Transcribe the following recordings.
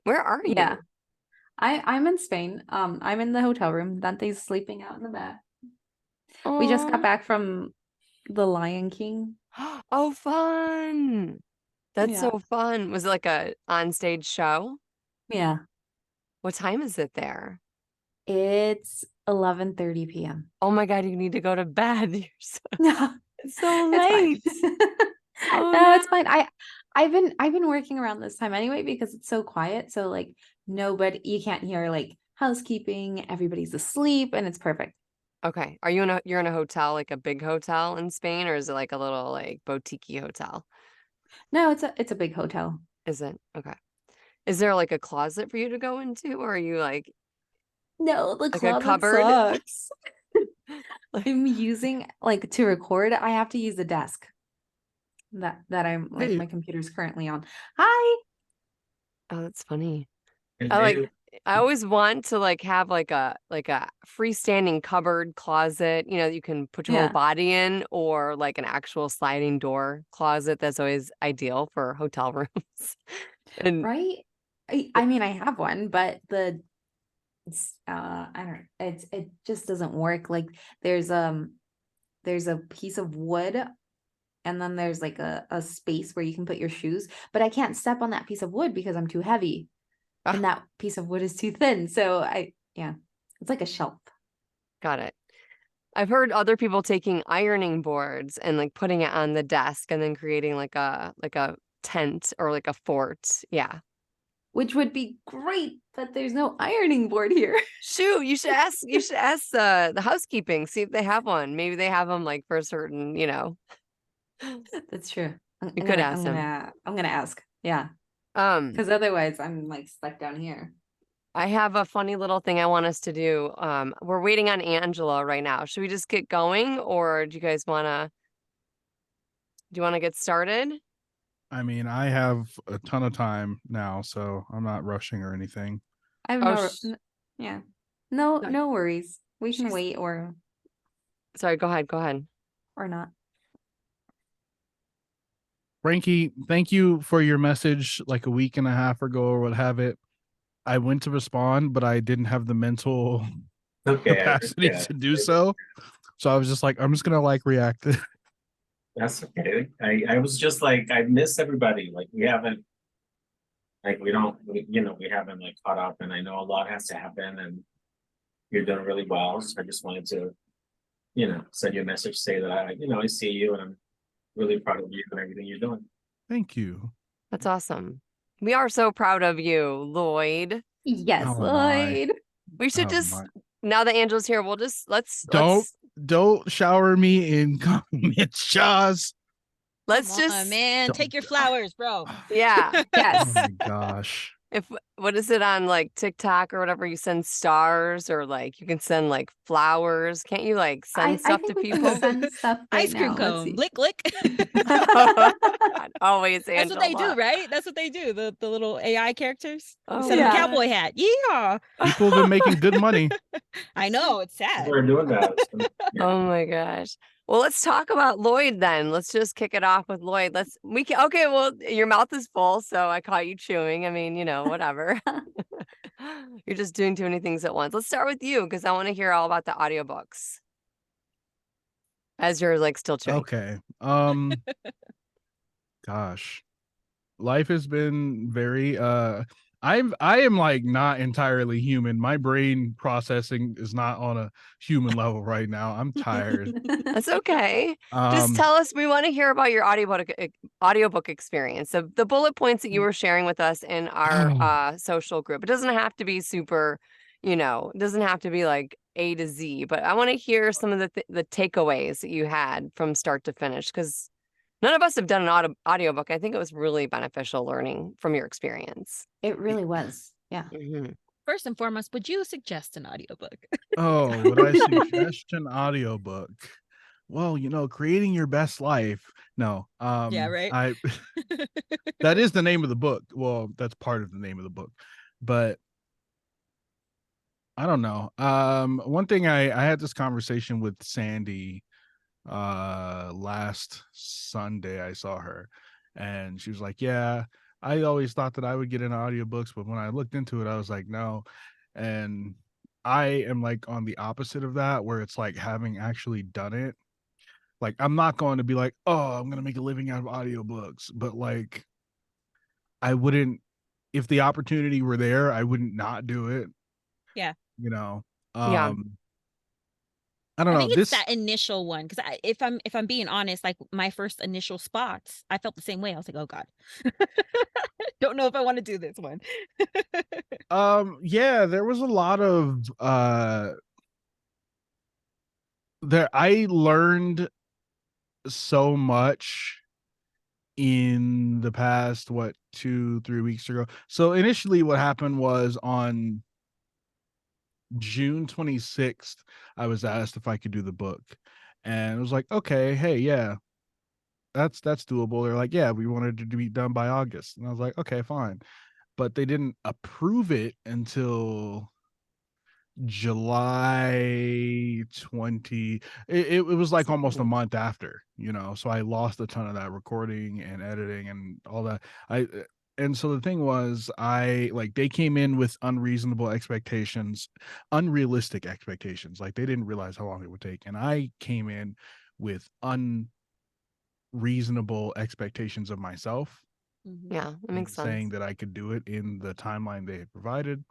Where are Yeah, you? I'm in Spain. I'm in the hotel room. Dante's sleeping out in the bed. We just got Oh, back from The Lion King. oh, fun. That's Yeah. so fun. Was it like a on-stage show? Yeah. What time is it there? It's 11:30 p.m. Oh my God, you need to go to bed. No, It's so it's fine. late. Oh No, no. it's fine. I've been working around this time anyway because it's so quiet. So like nobody you can't hear like housekeeping, everybody's asleep, and it's perfect. Okay. You're in a hotel, like a big hotel in Spain, or is it like a little like boutique hotel? No, it's a big hotel. Is it? Okay. Is there like a closet for you to go into, or are you No, the like a closet cupboard? sucks. Like, I'm using like to record, I have to use the desk that I'm like Hey, my computer's currently on. Hi. oh, that's funny. and I like they, I always want to like have like a freestanding cupboard closet, you can put your whole Yeah, body in, or like an actual sliding door closet. That's always ideal for hotel rooms. And right? I mean I have one, but I don't it just doesn't work. Like there's there's a piece of wood and then there's like a space where you can put your shoes, but I can't step on that piece of wood because I'm too heavy ah, and that piece of wood is too thin. So yeah, it's like a shelf. got it. I've heard other people taking ironing boards and like putting it on the desk and then creating like a tent or like a fort. Yeah. Which would be great, but there's no ironing board here. Shoot, you should ask the housekeeping, see if they have one. Maybe they have them like for a certain. That's true. You could ask them. I'm gonna ask. Yeah, Um, because otherwise I'm like stuck down here. I have a funny little thing I want us to do. We're waiting on Angela right now. Should we just get going, or do you wanna get started? I mean, I have a ton of time now, so I'm not rushing or anything. I have Oh, yeah, no, sorry. no worries. We can She's wait sorry. Go ahead. Go ahead. or not. Frankie, thank you for your message like a week and a half ago or what have it. I went to respond, but I didn't have the mental Okay, I capacity understand. to do so. So I was just like, I'm just gonna like react. That's okay. I was just like, I miss everybody. Like we haven't, like we don't, we haven't like caught up, and I know a lot has to happen, and you're doing really well. So I just wanted to, send you a message, say that I see you, and I'm really proud of you and everything you're doing. Thank you. That's awesome. We are so proud of you, Lloyd. Yes, How am I? Lloyd. We should How am just I? now that Angela's here, we'll just Don't let's don't shower me in compliments, Shaz. Come let's on, just man. Don't. Take your flowers, bro. yeah. Oh Yes. my gosh. If what is it on like TikTok or whatever, you send stars or like you can send like flowers. Can't you like send I stuff to think we can people? send stuff right Ice cream now. Let's cone. see. Lick, lick. Oh God, always That's what they do, Angela. right? That's what they do. The little AI characters. You Oh send them a my Yeah. cowboy God. hat. Yeah. People have been making good money. I know. It's People sad. are doing that. Yeah. Oh my gosh. Well, let's talk about Lloyd then. Let's just kick it off with Lloyd. We can okay, well, your mouth is full, so I caught you chewing. I mean, whatever. You're just doing too many things at once. Let's start with you because I want to hear all about the audiobooks as you're like still chewing. Okay. Gosh. Life has been very I am like not entirely human. My brain processing is not on a human level right now. I'm tired. That's okay. Just Um tell us, we want to hear about your audiobook experience. So the bullet points that you were sharing with us in our social group. It doesn't have to be super, it doesn't have to be like A to Z, but I want to hear some of the takeaways that you had from start to finish because none of us have done an audiobook. I think it was really beneficial learning from your experience. It really was. Yeah. Mhm. First and foremost, would you suggest an audiobook? oh, would I suggest an audiobook? Well, creating your best life. No. Yeah, right. I that is the name of the book. Well, that's part of the name of the book. But I don't know. One thing I had this conversation with Sandy last Sunday. I saw her and she was like, yeah, I always thought that I would get into audiobooks, but when I looked into it, I was like, no. And I am like on the opposite of that, where it's like having actually done it. Like, I'm not going to be like, oh, I'm going to make a living out of audiobooks, but like, I wouldn't, if the opportunity were there, I wouldn't not do it, Yeah. you know. Yeah. I don't I know think it's this. that initial one because if I'm being honest, like my first initial spots, I felt the same way. I was like, oh God, don't know if I want to do this one. Yeah, there was a lot of there. I learned so much in the past, what, 2-3 weeks ago. So initially what happened was on June 26th, I was asked if I could do the book. And it was like, okay, hey, yeah, that's doable. They're like, yeah, we wanted it to be done by August. And I was like, okay, fine. But they didn't approve it until July 20. It was like almost a month after, so I lost a ton of that recording and editing and all that. And so the thing was, they came in with unreasonable expectations, unrealistic expectations. Like, they didn't realize how long it would take, and I came in with unreasonable expectations of myself, Yeah, that and makes saying sense. that I could do it in the timeline they had provided,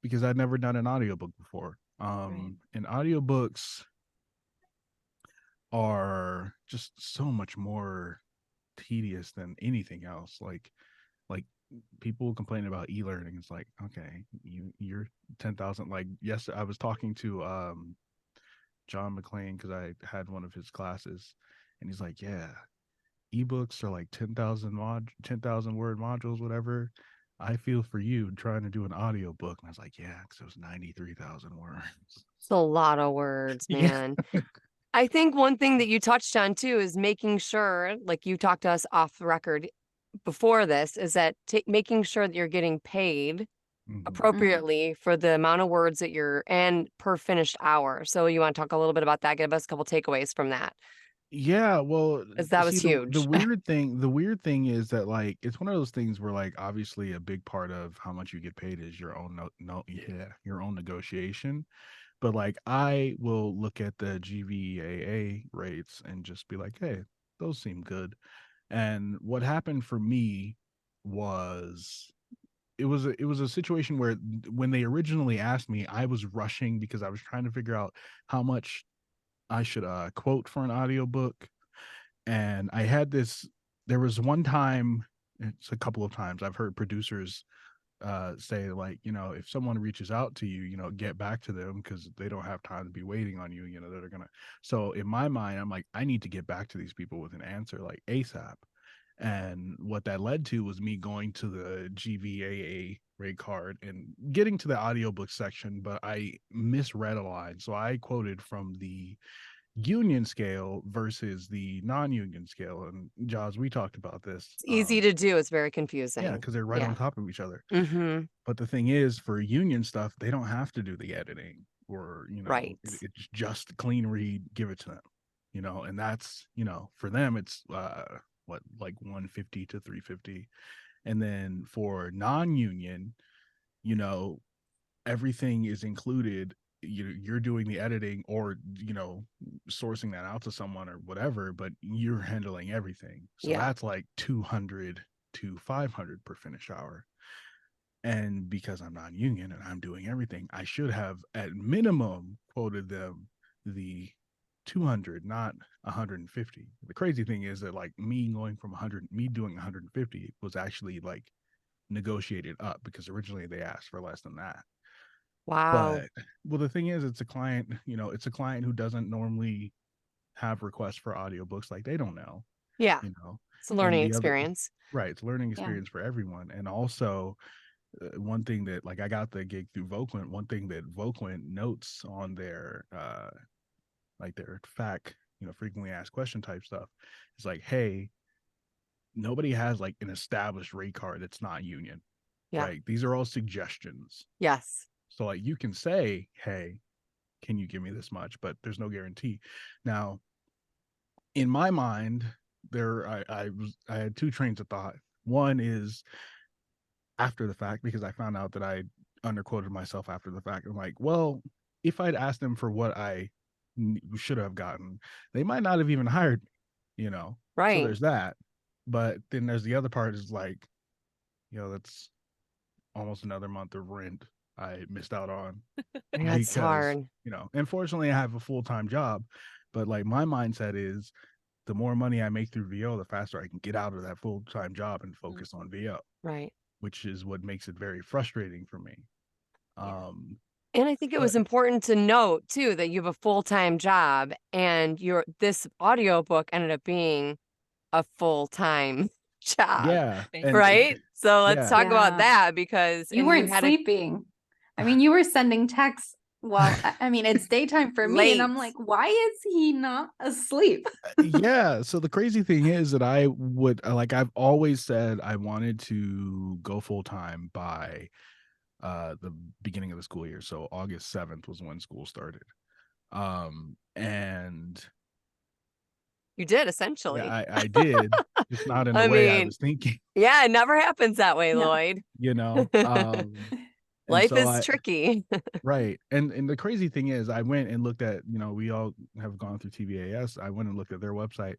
because I'd never done an audiobook before. Right. And audiobooks are just so much more tedious than anything else. Like people complain about e-learning. It's like, okay, you're 10,000. Like, yes, I was talking to John McClain because I had one of his classes, and he's like, yeah, ebooks are like 10,000 word modules, whatever. I feel for you trying to do an audiobook. And I was like, yeah, because it was 93,000 words. It's a lot of words, Yeah. man. I think one thing that you touched on too is making sure, like you talked to us off the record before this, is that making sure that you're getting paid Mhm. appropriately for the amount of words that you're and per finished hour. So you want to talk a little bit about that? Give us a couple takeaways from that, Yeah, well, because that was see, the huge. weird thing is that, like, it's one of those things where, like, obviously a big part of how much you get paid is your own your own negotiation. But like, I will look at the GVAA rates and just be like, hey, those seem good. And what happened for me was, it was a situation where, when they originally asked me, I was rushing because I was trying to figure out how much I should quote for an audiobook. And I had this, there was one time, it's a couple of times I've heard producers say, like, if someone reaches out to you, get back to them, because they don't have time to be waiting on you, they're gonna. So in my mind, I'm like, I need to get back to these people with an answer, like, ASAP. And what that led to was me going to the GVAA rate card and getting to the audiobook section, but I misread a line. So I quoted from the union scale versus the non-union scale. And Jaws, we talked about this. It's easy to do. It's very Yeah, confusing. because they're right on Yeah. top of each other. Mm-hmm. But the thing is, for union stuff, they don't have to do the editing, or Right. it's just clean read, give it to them, and that's, for them, it's what, like 150 to 350. And then for non-union, you know everything is included. You're doing the editing, or sourcing that out to someone or whatever, but you're handling everything. So Yeah. that's like 200 to 500 per finish hour. And because I'm non-union and I'm doing everything, I should have at minimum quoted them the 200, not 150. The crazy thing is that, like, me doing 150 was actually like negotiated up, because originally they asked for less than that. Wow. But, well, the thing is, it's a client who doesn't normally have requests for audiobooks. Like, they don't know, Yeah. you know. It's a And learning the other, experience. right, it's a learning Yeah. experience for everyone. And also, one thing that, like, I got the gig through Voquent. One thing that Voquent notes on their like their FAQ, frequently asked question type stuff, is like, hey, nobody has like an established rate card that's not union, Yeah. right? These are all suggestions. Yes. So, like, you can say, hey, can you give me this much? But there's no guarantee. Now, in my mind, I had two trains of thought. One is after the fact, because I found out that I underquoted myself after the fact. I'm like, well, if I'd asked them for what I should have gotten, they might not have even hired me, So Right. there's that. But then there's the other part is like, that's almost another month of rent I missed out on That's because, hard. unfortunately I have a full-time job, but like my mindset is the more money I make through VO, the faster I can get out of that full-time job and focus on VO, Right. which is what makes it very frustrating for me. Yeah. And I think it was But important to note too that you have a full-time job and this audiobook ended up being a full-time job, yeah, Thank and right? So let's yeah, talk about Yeah. that because You and weren't had sleeping. I mean, you were sending texts. Well, I mean, it's daytime for me, and I'm Late. like, why is he not asleep? yeah. So the crazy thing is that I would like I've always said I wanted to go full time by the beginning of the school year. So August 7th was when school started. And You did yeah, essentially. I did, just not in the I way I mean, was thinking, yeah, it never happens that way, No. Lloyd. you know. And Life so is I tricky. right. And the crazy thing is I went and looked at, we all have gone through TVAS. I went and looked at their website,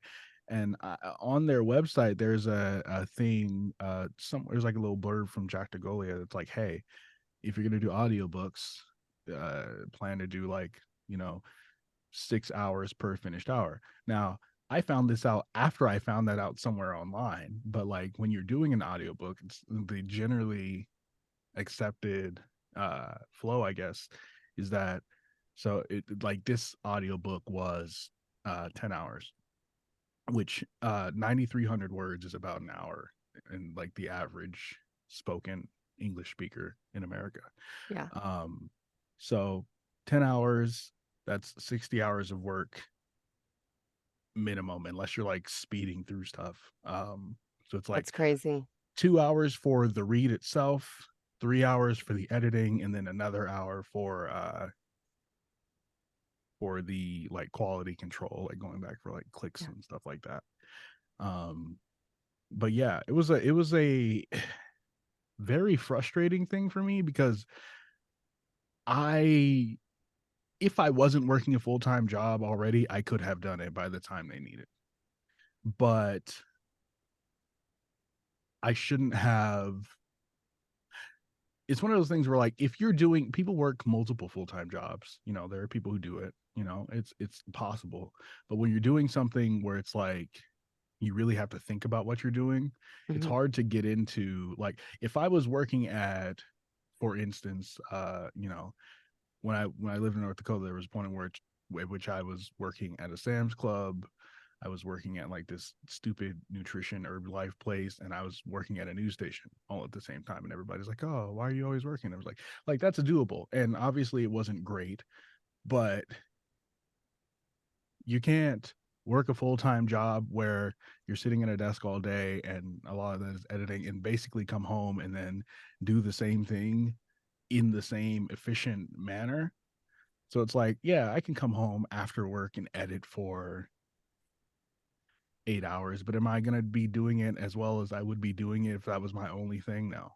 and on their website there's a thing, there's like a little blurb from Jack DeGolia that's like, hey, if you're going to do audiobooks, plan to do like, 6 hours per finished hour. Now, I found this out after I found that out somewhere online, but like when you're doing an audiobook, it's the generally accepted flow, I guess, is that so it like this audiobook was 10 hours, which 9,300 words is about an hour, and like the average spoken English speaker in America. Yeah. So 10 hours, that's 60 hours of work minimum, unless you're like speeding through stuff. So it's like That's crazy. 2 hours for the read itself, 3 hours for the editing, and then another hour for the like quality control, like going back for like clicks Yeah. and stuff like that. But yeah, it was a very frustrating thing for me because I if I wasn't working a full-time job already, I could have done it by the time they need it. But I shouldn't have. It's one of those things where like if you're doing people work multiple full-time jobs, there are people who do it, it's possible. But when you're doing something where it's like you really have to think about what you're doing, it's Mhm. hard to get into. Like if I was working at, for instance, when I lived in North Dakota, there was a point at which I was working at a Sam's Club. I was working at like this stupid nutrition Herbalife place, and I was working at a news station all at the same time. And everybody's like, "Oh, why are you always working?" I was like that's a doable. And obviously, it wasn't great, but you can't work a full-time job where you're sitting at a desk all day and a lot of that is editing, and basically come home and then do the same thing in the same efficient manner. So it's like, yeah, I can come home after work and edit for 8 hours, but am I going to be doing it as well as I would be doing it if that was my only thing? No,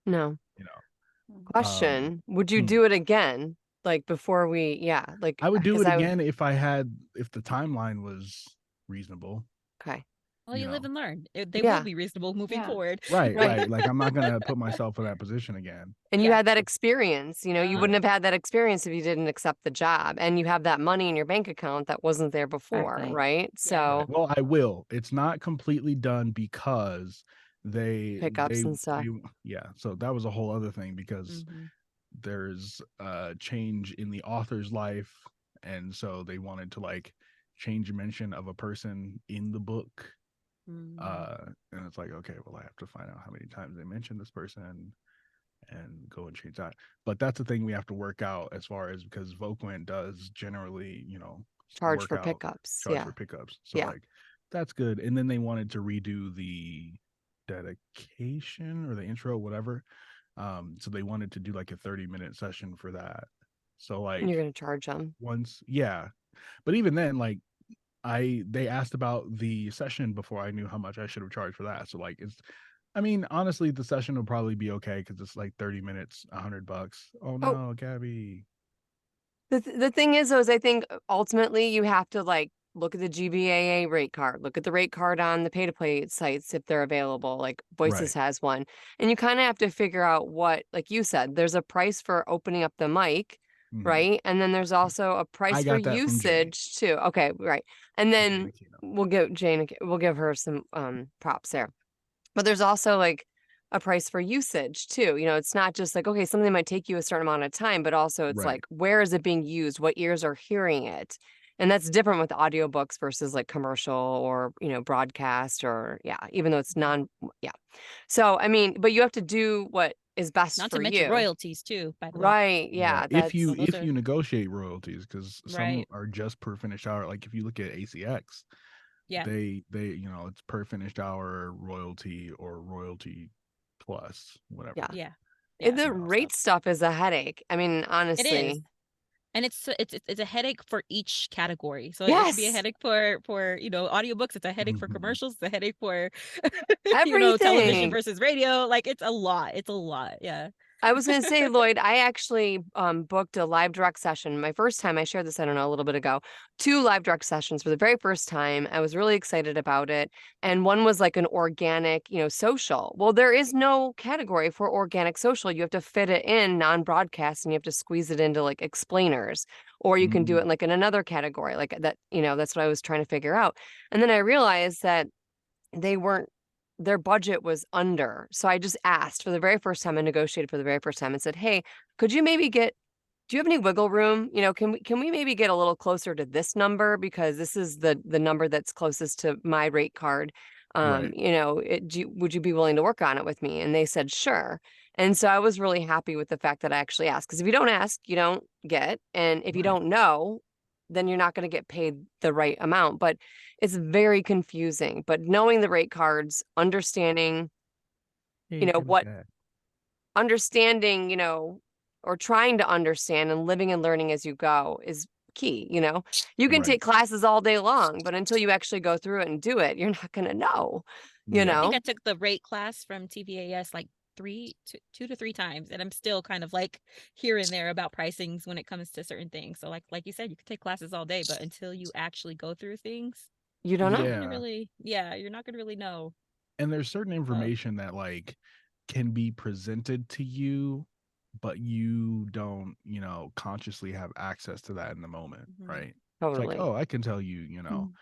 No. you know, Question. Would you hmm. do it again? Like before like I would do because it again if if the timeline was reasonable, okay. Well, you live and learn. They will Yeah. be reasonable moving Yeah. forward. right? Right. Right. Like I'm not going to put myself in that position again. And you Yeah. had that experience, you Yeah. wouldn't have had that experience if you didn't accept the job. And you have that money in your bank account that wasn't there before, Exactly. right? Yeah. So Well, I will. It's not completely done because pickups and stuff. yeah. So that was a whole other thing because Mhm. there's a change in the author's life, and so they wanted to like change mention of a person in the book. And it's like, okay, well, I have to find out how many times they mentioned this person and go and change that. But that's the thing we have to work out, as far as, because Voquent does generally, Charge work for out, pickups. charge Yeah. for pickups. So Yeah. like that's good. And then they wanted to redo the dedication or the intro, whatever. So they wanted to do like a 30-minute session for that. So like And you're gonna charge them. once, yeah. But even then, like they asked about the session before I knew how much I should have charged for that. So like I mean, honestly, the session will probably be okay because it's like 30 minutes, $100. Oh Oh, no, Gabby. the thing is, though, is I think ultimately you have to like look at the GBAA rate card, look at the rate card on the pay to play sites if they're available. Like Voices Right. has one, and you kind of have to figure out what, like you said, there's a price for opening up the mic, Mhm. right? And then there's also a price for got that from Jane. usage too. Okay, right. And then Aquino. we'll give her some props there. But there's also like a price for usage too. You know, it's not just like, okay, something might take you a certain amount of time, but also it's Right. like, where is it being used? What ears are hearing it? And that's different with audiobooks versus like commercial or, you know, broadcast or, yeah, even though it's yeah. So, I mean, but you have to do what is best Not for to mention you. royalties too, by the way. Right. Yeah. If That's you those if are you negotiate royalties, because some right. are just per finished hour. Like if you look at ACX, Yeah. they it's per finished hour royalty or royalty plus whatever. yeah. Yeah. The You know, rate stuff is a headache. I mean, It is. honestly. And it's a headache for each category. So it could be a Yes. headache for audiobooks, it's a headache for Mhm. commercials, it's a headache for television Everything. versus radio. Like it's a lot. It's a lot. Yeah. I was going to say, Lloyd, I actually booked a live direct session. My first time, I shared this, I don't know, a little bit ago, 2 live direct sessions for the very first time. I was really excited about it. And one was like an organic, you know, social. Well, there is no category for organic social. You have to fit it in non-broadcast and you have to squeeze it into like explainers, or you can do it in like in another category like that. You know, that's what I was trying to figure out. And then I realized that they weren't, their budget was under. So I just asked for the very first time, I negotiated for the very first time and said, "Hey, could you maybe do you have any wiggle room? You know, can we maybe get a little closer to this number because this is the number that's closest to my rate card. Right. You know, would you be willing to work on it with me?" And they said, "Sure." And so I was really happy with the fact that I actually asked, because if you don't ask, you don't get, and if you Right. don't know, then you're not going to get paid the right amount. But it's very confusing. But knowing the rate cards, understanding, you know, understanding, you know, or trying to understand and living and learning as you go is key. You know, you can Right. take classes all day long, but until you actually go through it and do it, you're not going to know, you Yeah. I think know? I took the rate class from TVAS like 2 to 3 times, and I'm still kind of like here and there about pricings when it comes to certain things. So like you said, you could take classes all day, but until you actually go through things, You don't you're know. not gonna Yeah. really, you're not gonna really know. And there's certain information that like can be presented to you, but you don't, consciously have access to that in the moment, Mhm. right? It's like, Totally. oh, I can tell you, Mm.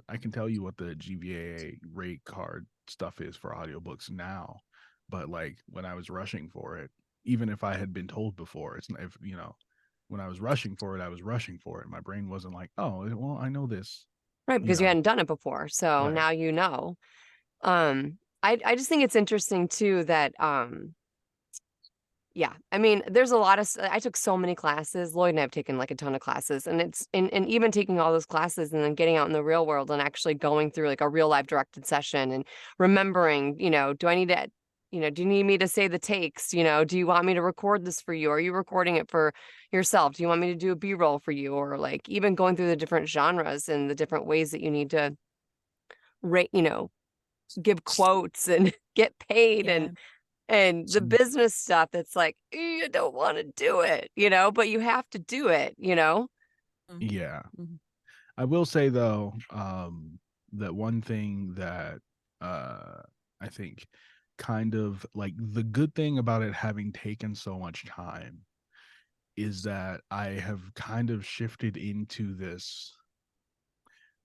I can tell you what the GVA rate card stuff is for audiobooks now. But like when I was rushing for it, even if I had been told before, it's if when I was rushing for it, I was rushing for it. My brain wasn't like, oh, well, I know this, Right. you Because you know. hadn't done it before. So Right. now you know. I just think it's interesting too that yeah, I mean, there's a lot of I took so many classes. Lloyd and I have taken like a ton of classes, and it's and even taking all those classes and then getting out in the real world and actually going through like a real live directed session and remembering, you know, do I need to, you know, do you need me to say the takes? You know, do you want me to record this for you? Are you recording it for yourself? Do you want me to do a B-roll for you? Or like even going through the different genres and the different ways that you need to rate, you know, give quotes and get paid Yeah. and the business stuff that's like, you don't want to do it, you know, but you have to do it, you know? Mhm. Yeah. Mhm. I will say though, that one thing that I think kind of like the good thing about it having taken so much time is that I have kind of shifted into this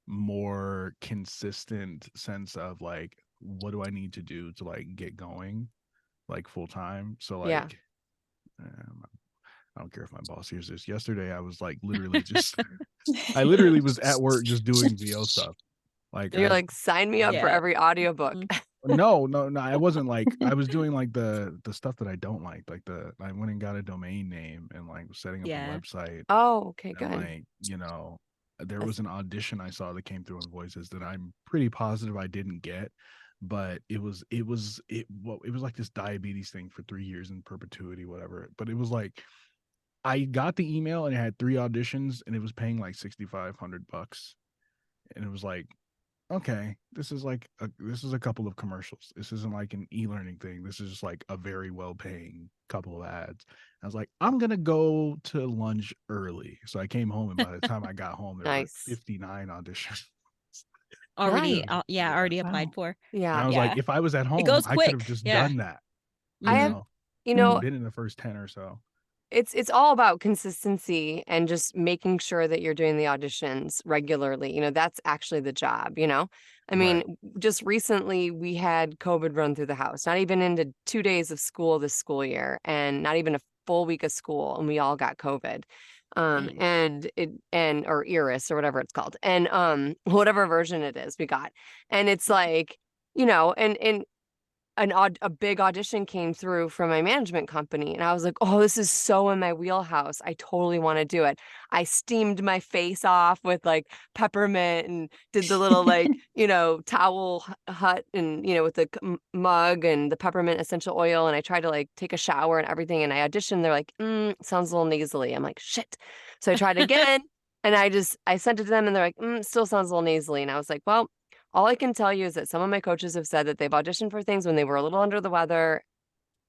more consistent sense of like, what do I need to do to like get going like full time? So Yeah. like, I don't care if my boss hears this. Yesterday, I was like literally just, I literally was at work just doing VO stuff. Like And you're I like, sign me up for Yeah. every audiobook. Mhm. no, I wasn't like I was doing like the stuff that I don't like I went and got a domain name and like was setting up a Yeah. website Oh, okay, and good. like, there That's- was an audition I saw that came through on Voices that I'm pretty positive I didn't get, but it was like this diabetes thing for 3 years in perpetuity, whatever. But it was like I got the email and it had 3 auditions and it was paying like $6,500. And it was like, okay, this is a couple of commercials. This isn't like an e-learning thing. This is just like a very well-paying couple of ads. I was like, I'm gonna go to lunch early. So I came home, and by the time I got home, there were Nice. 59 auditions. Already, Nice. yeah, Yeah. already Wow. applied for. And Yeah. I was Yeah. like, if I was at It home, goes I could have quick. just Yeah. done that. I Mhm. have, you know, Been in the first 10 or so. it's all about consistency and just making sure that you're doing the auditions regularly. That's actually the job, I mean, Right. just recently we had COVID run through the house, not even into 2 days of school this school year, and not even a full week of school, and we all got COVID. Dang. Or Iris or whatever it's called. And whatever version it is we got. And it's like, and a big audition came through from my management company, and I was like, oh, this is so in my wheelhouse. I totally want to do it. I steamed my face off with like peppermint and did the little like towel hut, and with the mug and the peppermint essential oil, and I tried to like take a shower and everything, and I auditioned. They're like, sounds a little nasally. I'm like, shit. So I tried again, and I sent it to them, and they're like, still sounds a little nasally. And I was like, well, all I can tell you is that some of my coaches have said that they've auditioned for things when they were a little under the weather.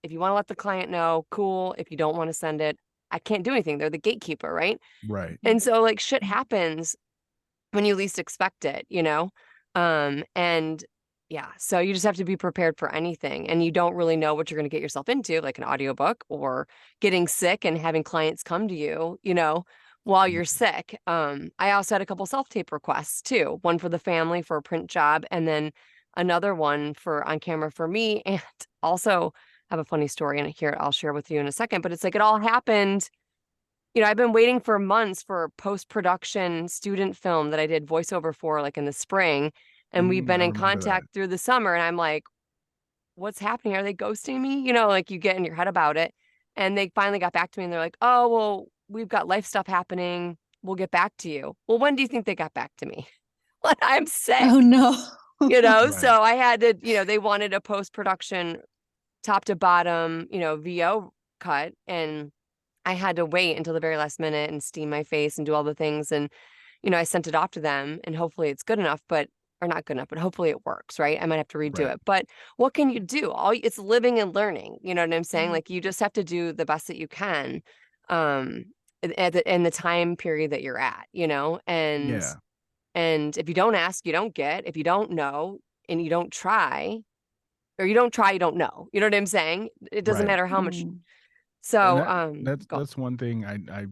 If you want to let the client know, cool. If you don't want to send it, I can't do anything. They're the gatekeeper, right? Right. And so like shit happens when you least expect it. And yeah, so you just have to be prepared for anything, and you don't really know what you're going to get yourself into, like an audiobook or getting sick and having clients come to you, while you're sick. I also had a couple self-tape requests too, one for the family for a print job, and then another one for on camera for me. And also have a funny story, and here I'll share with you in a second, but it's like it all happened. I've been waiting for months for post-production student film that I did voiceover for like in the spring, and we've been I in remember that. contact through the summer, and I'm like, what's happening? Are they ghosting me? Like you get in your head about it. And they finally got back to me, and they're like, oh, well, we've got life stuff happening. We'll get back to you. Well, when do you think they got back to me? When I'm sick, Oh no. Right. So I had to, they wanted a post-production top to bottom, VO cut. And I had to wait until the very last minute and steam my face and do all the things. And, I sent it off to them, and hopefully it's good enough, or not good enough, but hopefully it works, right? I might have to redo Right. it. But what can you do? It's living and learning. You know what I'm saying? Mhm. Like you just have to do the best that you can, in the time period that you're at, Yeah. and if you don't ask, you don't get. If you don't know and you don't try, or you don't try, you don't know. You know what I'm saying? It doesn't Right. matter how much. Mm. And So, go. that's one thing I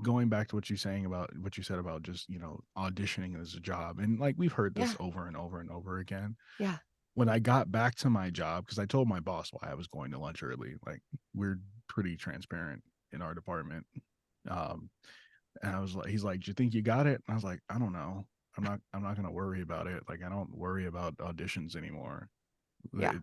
going back to what you're saying about what you said about just auditioning as a job, and like we've heard this Yeah. over and over and over again. Yeah. When I got back to my job, because I told my boss why I was going to lunch early, like we're pretty transparent in our department. And I was like, he's like, do you think you got it? And I was like, I don't know. I'm not gonna worry about it. Like I don't worry about auditions anymore. Yeah.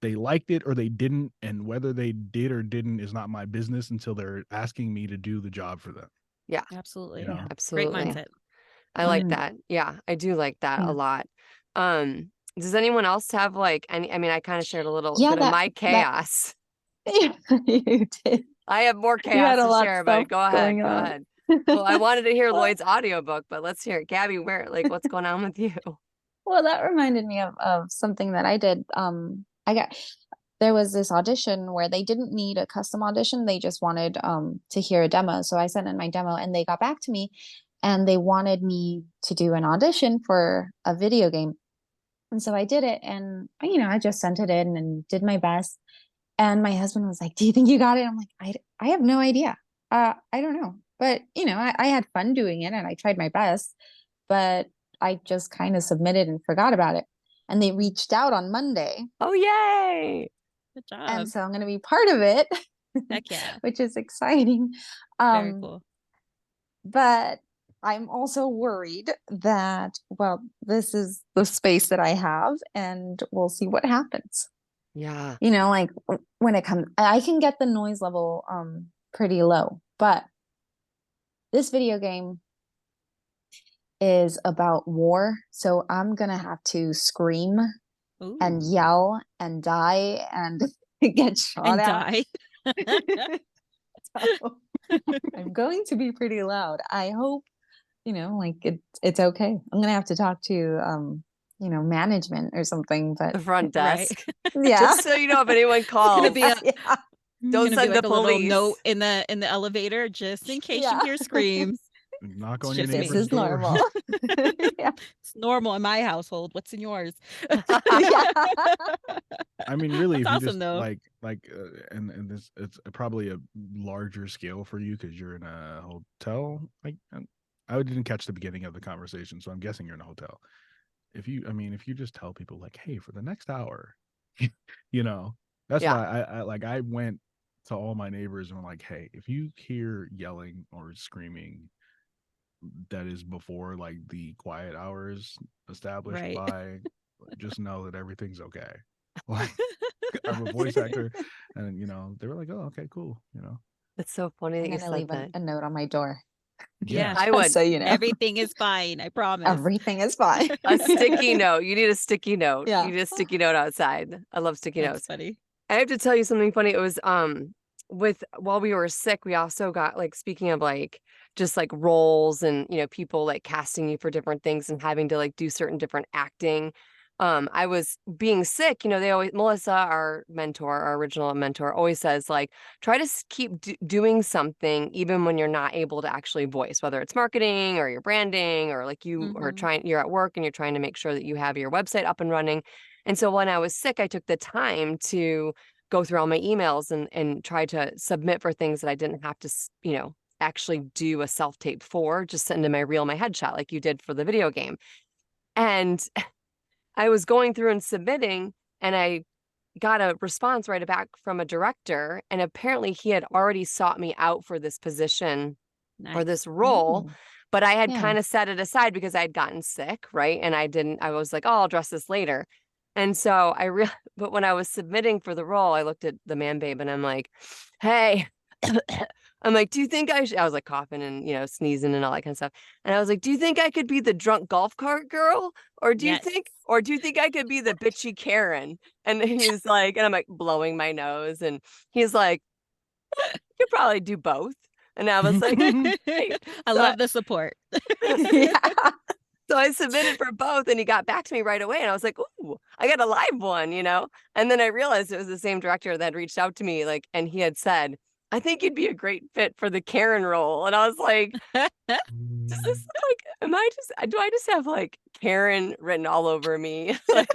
They liked it or they didn't, and whether they did or didn't is not my business until they're asking me to do the job for them. Yeah. Absolutely. You know? Great Absolutely. mindset. I like Mm. that. Yeah, I do like that a Yeah. lot. Does anyone else have like any? I mean, I kind of shared a little Yeah, bit of that my that chaos. you did. I have more You had chaos a to lot of share, stuff but go ahead. going Go on. ahead. Well, I wanted to hear Well, Lloyd's audiobook, but let's hear it. Gabby, what's going on with you? well, that reminded me of something that I did. There was this audition where they didn't need a custom audition. They just wanted to hear a demo. So I sent in my demo, and they got back to me, and they wanted me to do an audition for a video game. And so I did it, and I just sent it in and did my best. And my husband was like, "Do you think you got it?" I'm like, I have no idea. I don't know. But I had fun doing it, and I tried my best, but I just kind of submitted and forgot about it. And they reached out on Monday, Oh, yay! Good and job. so I'm going to be part of it, Heck yeah. which is exciting. Very cool. But I'm also worried that, well, this is the space that I have, and we'll see what happens. Yeah. Like when it comes, I can get the noise level pretty low, but this video game is about war, so I'm gonna have to scream and Ooh. yell and die and get shot And at. die. So I'm going to be pretty loud. I hope like it's okay. I'm gonna have to talk to management or something, The but front Right. desk. yeah. Just so you know, if anyone calls, be a- yeah. don't Gonna be send like the a little note police. in the elevator just in case Yeah. you hear screams. Knock It's on your just me. This neighbor's is door. normal. Yeah. It's normal in my household. What's in yours? Yeah. I mean, really, if That's you awesome, just though. and this, it's probably a larger scale for you because you're in a hotel. I didn't catch the beginning of the conversation, so I'm guessing you're in a hotel. If you just tell people like, hey, for the next hour, that's Yeah. why I went to all my neighbors and I'm like, hey, if you hear yelling or screaming that is before like the quiet hours established Right. by, just know that everything's okay. Like, I'm a voice actor, and they were like, oh, okay, cool. It's so funny that I'm you gonna said leave that. a note on my door. Yeah. I Just would. so you know. Everything is fine. I promise. Everything is fine. A sticky note. You need a sticky note. Yeah. You need a sticky note outside. I love sticky That's notes. funny. I have to tell you something funny. It was while we were sick, we also got like, speaking of like just like roles and people like casting you for different things and having to like do certain different acting. I was being sick, they always, Melissa, our mentor, our original mentor, always says like, try to keep doing something even when you're not able to actually voice, whether it's marketing or your branding, or like you are you're at work and you're trying to make sure that you have your website up and running. And so when I was sick, I took the time to go through all my emails and try to submit for things that I didn't have to, actually do a self-tape for, just send in my reel, my headshot, like you did for the video game. And I was going through and submitting, and I got a response right back from a director. And apparently he had already sought me out for this position or Nice. this role, Ooh. but I had Yeah. kind of set it aside because I had gotten sick, right? And I was like, oh, I'll address this later. And so but when I was submitting for the role, I looked at the man babe and I'm like, hey, I'm like, do you think I was like coughing and, sneezing and all that kind of stuff. And I was like, do you think I could be the drunk golf cart girl? Or do you Yes. think I could be the bitchy Karen? And he's like, and I'm like blowing my nose. And he's like, you could probably do both. And I was like, hey. I love the support. Yeah. So I submitted for both and he got back to me right away. And I was like, ooh, I got a live one, And then I realized it was the same director that had reached out to me, like, and he had said, I think you'd be a great fit for the Karen role. And I was like, does this like, do I just have like Karen written all over me? Like,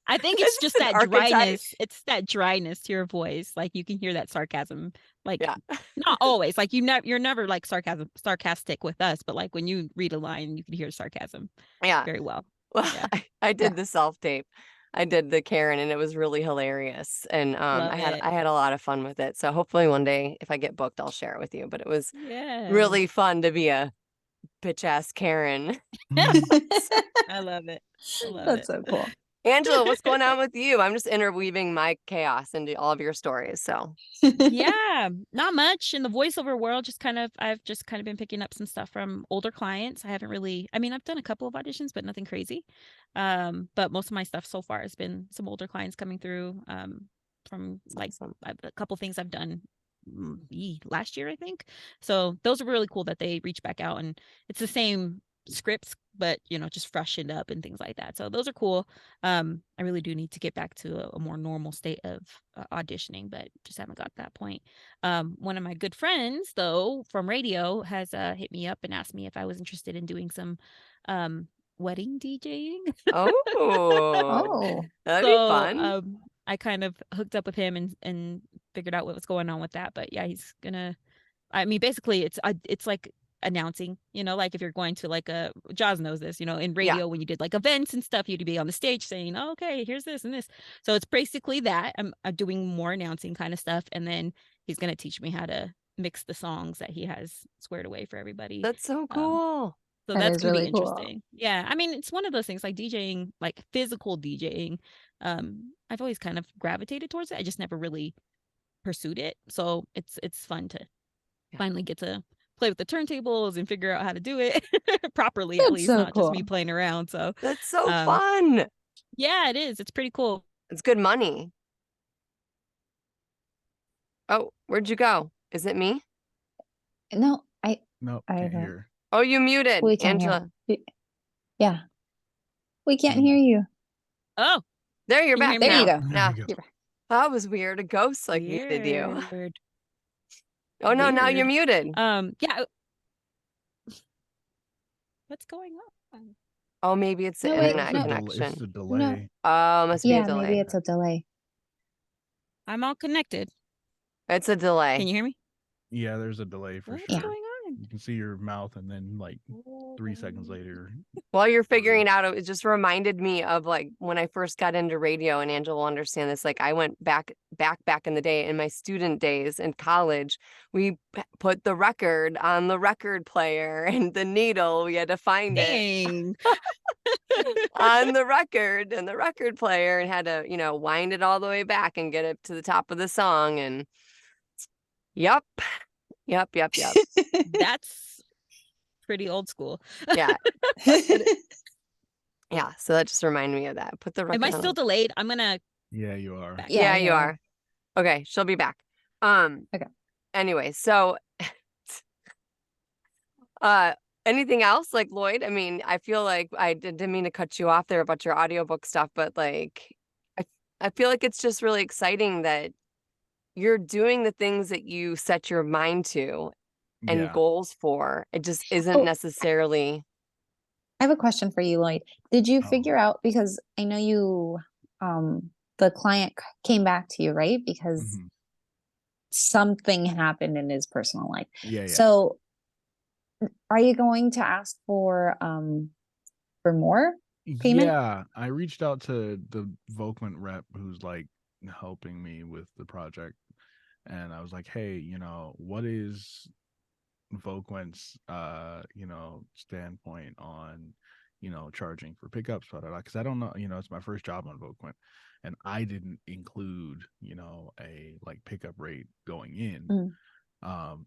I think It's it's just just an that archetype. dryness. It's that dryness to your voice. Like you can hear that sarcasm. Like yeah. not always. Like you're never like sarcastic with us, but like when you read a line, you can hear sarcasm Yeah. very well. Well, Yeah. I did Yeah. the self-tape. I did the Karen and it was really hilarious. And Love I had it. I had a lot of fun with it. So hopefully one day if I get booked, I'll share it with you. But it was Yeah. really fun to be a bitch ass Karen. I love it. I love That's it. so cool. Angela, what's going on with you? I'm just interweaving my chaos into all of your stories. So Yeah, not much in the voiceover world. I've just kind of been picking up some stuff from older clients. I haven't really, I mean, I've done a couple of auditions, but nothing crazy. But most of my stuff so far has been some older clients coming through. From like awesome. a couple things I've done last year, I think. So those are really cool that they reach back out, and it's the same scripts, but just freshened up and things like that. So those are cool. I really do need to get back to a more normal state of auditioning, but just haven't got to that point. One of my good friends though from radio has hit me up and asked me if I was interested in doing some wedding DJing. Oh, Oh. that'd be fun. I kind of hooked up with him and figured out what was going on with that. But yeah, he's gonna. I mean, basically, it's like announcing. Like if you're going to like a Jaws knows this. In radio when you did like events and stuff, you'd be on the stage saying, oh, "Okay, here's this and this." So it's basically that. I'm doing more announcing kind of stuff, and then he's gonna teach me how to mix the songs that he has squared away for everybody. That's so cool. So That that's is gonna be really cool. interesting. Yeah, I mean, it's one of those things like DJing, like physical DJing. I've always kind of gravitated towards it. I just never really pursued it. So it's fun to finally get to play with the turntables and figure out how to do it properly, at That's least, so not just me cool. playing around. So That's so fun. yeah, it is. It's pretty cool. It's good money. Oh, where'd you go? Is it me? No, No, I can't don't. hear. Oh, you muted, We can't hear. Angela. Yeah. We can't hear you. Oh, There, you're Can you back hear me There now. you go. There Now you go. You're back. that was weird. A ghost like muted you. weird. Oh no, now you're Weird. muted. Yeah. What's going on? Oh, maybe it's the No, wait, internet no. connection. It's a delay. Oh, must be a Yeah, maybe delay. it's a delay. I'm all connected. It's a delay. Can you hear me? Yeah, there's a delay for What's sure. going on? You can see your mouth, and then like 3 seconds later. While you're figuring it out, it just reminded me of like when I first got into radio, and Angela will understand this. Like I went back in the day in my student days in college, we put the record on the record player and the needle, we had to find it Dang. on the record and the record player and had to, wind it all the way back and get it to the top of the song. And yep. That's pretty old school. Yeah. Yeah. So that just reminded me of that. Put the record Am I on still delayed? I'm gonna Yeah, you are. back. Yeah, you you are. Okay, she'll be back. Okay. Anyway, so anything else like Lloyd? I mean, I feel like I didn't mean to cut you off there about your audiobook stuff, but like I feel like it's just really exciting that you're doing the things that you set your mind to and Yeah. goals for. It just isn't Oh. necessarily I have a question for you, Lloyd. Did you Oh. figure out, because I know you, the client came back to you, right? Because Mhm. something happened in his personal life. Yeah, yeah. So are you going to ask for more payment? Yeah, I reached out to the Volkman rep who's like helping me with the project, and I was like, hey, what is Volkman's standpoint on charging for pickups, because I don't know, it's my first job on Volkman, and I didn't include a like pickup rate going in.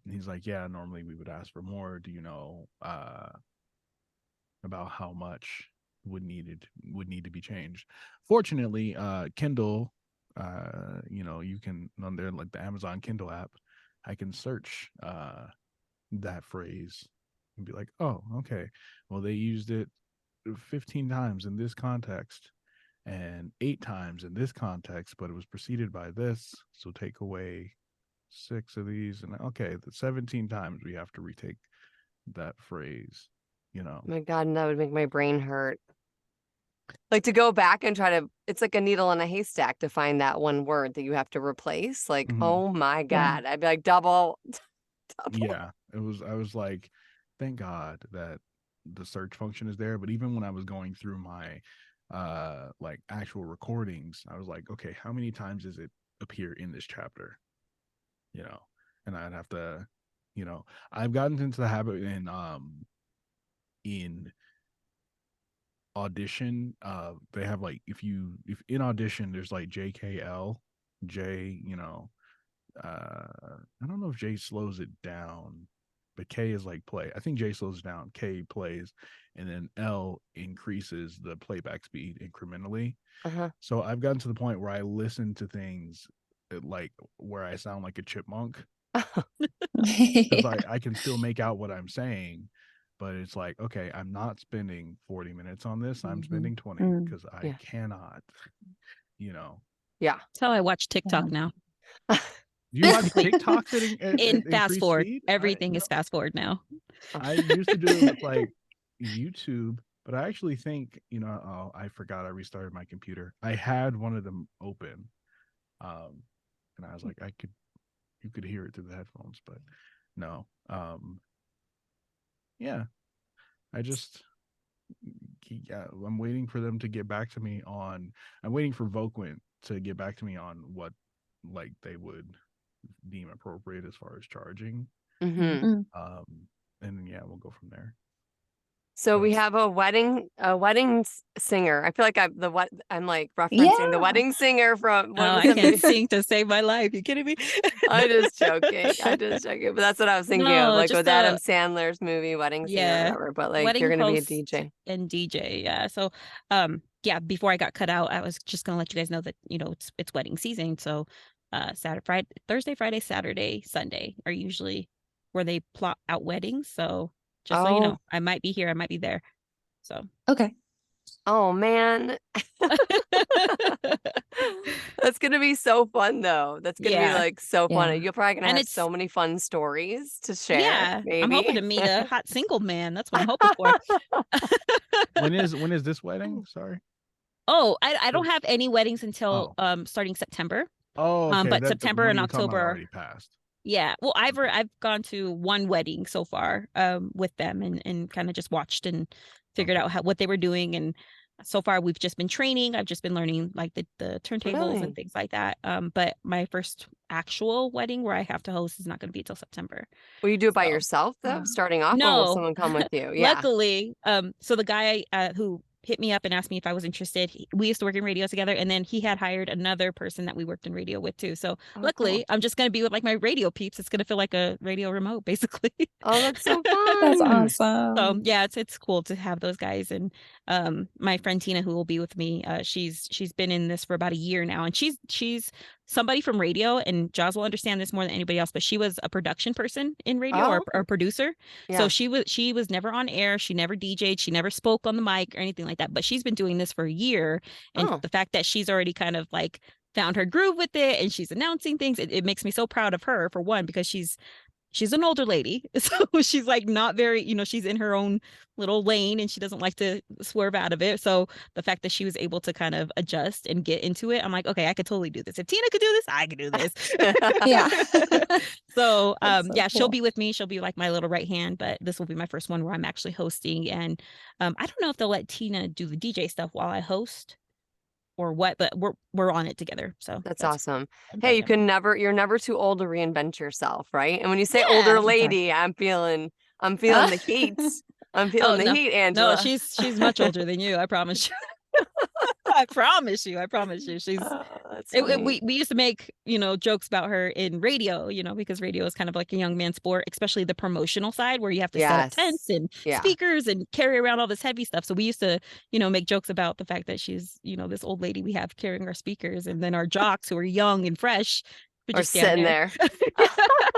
He's like, yeah, normally we would ask for more. Do you know about how much would need to be changed? Fortunately, Kindle, you can, on there, like the Amazon Kindle app, I can search that phrase and be like, oh, okay, well, they used it 15 times in this context and 8 times in this context, but it was preceded by this, so take away 6 of these, and okay, the 17 times we have to retake that phrase. oh my God, and that would make my brain hurt. Like to go back and try to, it's like a needle in a haystack to find that one word that you have to replace. Like, Mhm. oh my Yeah. God, I'd be like double. Yeah, I was like, thank God that the search function is there. But even when I was going through my like actual recordings, I was like, okay, how many times does it appear in this chapter? And I'd have to, I've gotten into the habit in Audition, they have like, if in Audition there's like JKL, J, I don't know if J slows it down, but K is like play. I think J slows it down, K plays, and then L increases the playback speed incrementally. So I've gotten to the point where I listen to things like where I sound like a chipmunk, because I can still make out what I'm saying, but it's like, okay, I'm not spending 40 minutes on this. I'm spending 20 because I Yeah. cannot, Yeah. That's how I watch TikTok now. You watch Wait. TikToks In at fast increased forward. speed? Everything is fast forward now. I used to do it with like YouTube, but I actually think, oh, I forgot I restarted my computer. I had one of them open. And I was like, you could hear it through the headphones, but no. Yeah. I'm waiting for them to get back to me on, I'm waiting for Volkman to get back to me on what like they would deem appropriate as far as charging. Mm-hmm. And then, yeah, we'll go from there. So we have a wedding singer. I feel like I'm like referencing the Yeah. wedding singer from Oh, what was I the can't movie? sing to save my life. You kidding me? I'm just joking. But that's what I was thinking of, No, like just with Adam Sandler's movie Wedding Singer or yeah, whatever. But like wedding you're gonna be a host DJ. and DJ. Yeah. So, yeah. Before I got cut out, I was just gonna let you guys know that it's wedding season. So, Thursday, Friday, Saturday, Sunday are usually where they plot out weddings. So Just so you Oh. know, I might be here, I might be there. So Okay. Oh man. That's gonna be so fun though. That's gonna be Yeah. like so fun. Yeah. You're probably gonna And have it's so many fun stories to share, yeah, I'm hoping to maybe. meet a hot single man. That's what I'm hoping for. When is this wedding? Sorry. Oh, I don't have any weddings until Oh. Starting September. Oh, okay. But That the September one and you were talking about October. already passed. Yeah. Well, I've Okay. I've gone to one wedding so far with them and kind of just watched and figured Okay. out what they were doing. And so far we've just been training. I've just been learning like the turntables Really? and things like that. But my first actual wedding where I have to host is not going to be until September. Will you do it by So, yourself though, starting off, or will no. someone come with you? Yeah. Luckily, so the guy who hit me up and asked me if I was interested, we used to work in radio together, and then he had hired another person that we worked in radio with too. So Oh, luckily, cool. I'm just gonna be with like my radio peeps. It's gonna feel like a radio remote, basically. Oh, that's so That's fun. So awesome. yeah, it's cool to have those guys. And my friend Tina, who will be with me, she's been in this for about a year now, and she's somebody from radio, and Jaws will understand this more than anybody else, but she was a production person in radio, or Oh, a producer. So yeah. she was never on air, she never DJ'd, she never spoke on the mic or anything like that, but she's been doing this for a year. And Oh. the fact that she's already kind of like found her groove with it, and she's announcing things, it makes me so proud of her, for one, because she's an older lady. So she's like not very, she's in her own little lane, and she doesn't like to swerve out of it. So the fact that she was able to kind of adjust and get into it, I'm like, okay, I could totally do this. If Tina could do this, I could do this. Yeah. So That's so she'll cool. be with me. She'll be like my little right hand, but this will be my first one where I'm actually hosting. And I don't know if they'll let Tina do the DJ stuff while I host or what, but we're on it together. So That's awesome. I'm Hey, very you're never too old to reinvent yourself, right? And when you say Yeah, older exactly. lady, I'm feeling the heat. I'm feeling the no, heat, no, Angela. she's much older than you. I promise you. I promise you. She's That's funny. we used to make, jokes about her in radio, because radio is kind of like a young man sport, especially the promotional side where you have to set up Yes. tents and Yeah. speakers and carry around all this heavy stuff. So we used to, make jokes about the fact that she's, this old lady we have carrying our speakers, and then our jocks who are young and fresh would Or just stand sitting there.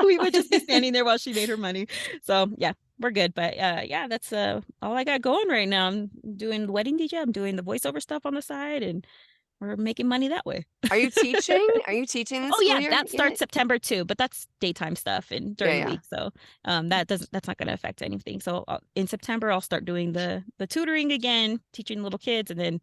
We would just be standing there while she made her money. So yeah, we're good. But yeah, that's all I got going right now. I'm doing the wedding DJ. I'm doing the voiceover stuff on the side, and we're making money that way. Are you teaching? Are you teaching this Oh school yeah, year that starts yet? September too, but that's daytime stuff and during Yeah, the yeah. week. So that's not going to affect anything. So in September I'll start doing the tutoring again, teaching little kids, and then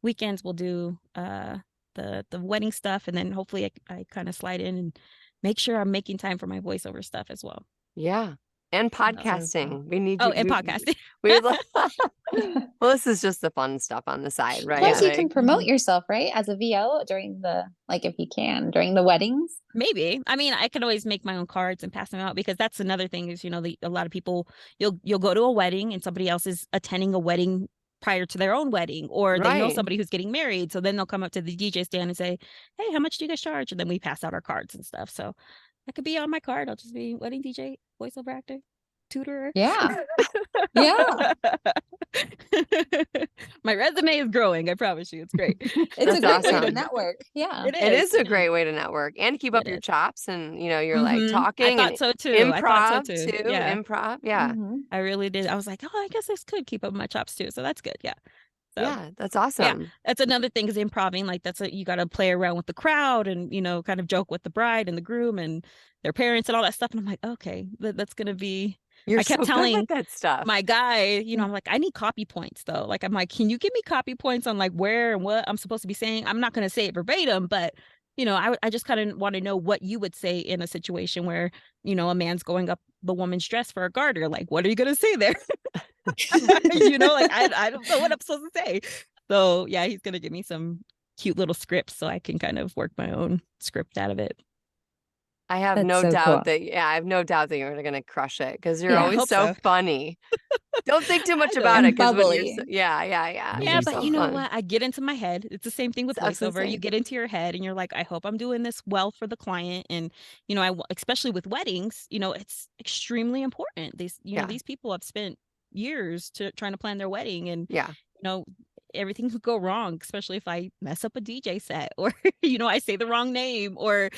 weekends we'll do the wedding stuff, and then hopefully I kind of slide in and make sure I'm making time for my voiceover stuff as well. Yeah. And really cool. podcasting. We need Oh, you. and podcasting. We would well, this is just the fun stuff on the side, right? Plus, you Like, can promote yourself, right? As a VO during if you can, during the weddings. Maybe. I mean, I can always make my own cards and pass them out, because that's another thing is, a lot of people, you'll go to a wedding and somebody else is attending a wedding prior to their own wedding, or they know Right. somebody who's getting married. So then they'll come up to the DJ stand and say, hey, how much do you guys charge? And then we pass out our cards and stuff. So I could be on my card. I'll just be wedding DJ, voiceover actor, tutorer. Yeah. Yeah. My resume is growing. I promise you. It's great. It's That's a great way to awesome. network. Yeah. It is a great way to network and keep up It your is. chops, and you're like Mhm. I talking thought and so too. I thought so improv too. too. Yeah. Improv. Yeah. Mhm. I really did. I was like, oh, I guess this could keep up my chops too. So that's good. Yeah. So Yeah, that's yeah, awesome. that's another thing is improving. Like you got to play around with the crowd and, kind of joke with the bride and the groom and their parents and all that stuff. And I'm like, okay, that's going to be, You're I kept so good telling with that stuff. my guy, I'm like, I need copy points though. Like, I'm like, can you give me copy points on like where and what I'm supposed to be saying? I'm not going to say it verbatim, but I just kind of want to know what you would say in a situation where, a man's going up the woman's dress for a garter. Like, what are you going to say there? Like I don't know what I'm supposed to say. So yeah, he's going to give me some cute little scripts so I can kind of work my own script out of it. I have That's no so doubt cool. I have no doubt that you're going to crush it, because you're Yeah. I always hope so so. funny. Don't think too much I about And it, because when you're bubbly. yeah. Yeah, You're but so you know fun. what? I get into my head. It's the same thing with That's voiceover. You insane. get into your head and you're like, I hope I'm doing this well for the client. And, especially with weddings, it's extremely important. These, Yeah. these people have spent years trying to plan their wedding, and, Yeah. everything could go wrong, especially if I mess up a DJ set or, I say the wrong name or,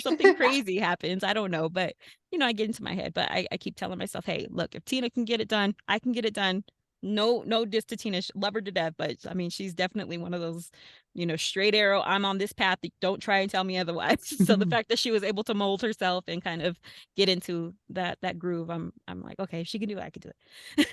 something crazy happens. I don't know. But, I get into my head. But I keep telling myself, hey, look, if Tina can get it done, I can get it done. No diss to Tina. Love her to death. But I mean, she's definitely one of those, straight arrow. I'm on this path. Don't try and tell me otherwise. So the fact that she was able to mold herself and kind of get into that groove, I'm like, okay, if she can do it, I can do it.